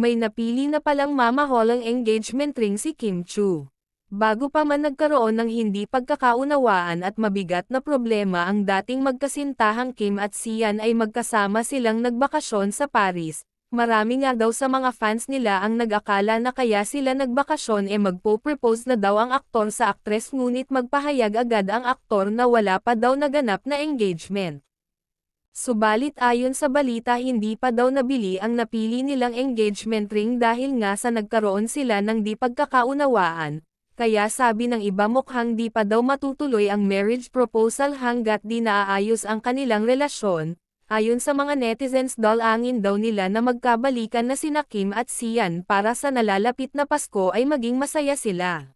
may napili na palang mamahalang engagement ring si Kim Chu. Bago pa man nagkaroon ng hindi pagkakaunawaan at mabigat na problema ang dating magkasintahang Kim at Sian ay magkasama silang nagbakasyon sa Paris. Marami nga daw sa mga fans nila ang nag-akala na kaya sila nagbakasyon magpo-propose na daw ang aktor sa aktres ngunit magpahayag agad ang aktor na wala pa daw naganap na engagement. Subalit ayon sa balita hindi pa daw nabili ang napili nilang engagement ring dahil nga sa nagkaroon sila ng di pagkakaunawaan, kaya sabi ng iba mukhang di pa daw matutuloy ang marriage proposal hanggat di naaayos ang kanilang relasyon. Ayon sa mga netizens dalangin daw nila na magkabalikan na sina Kim at Sian para sa nalalapit na Pasko ay maging masaya sila.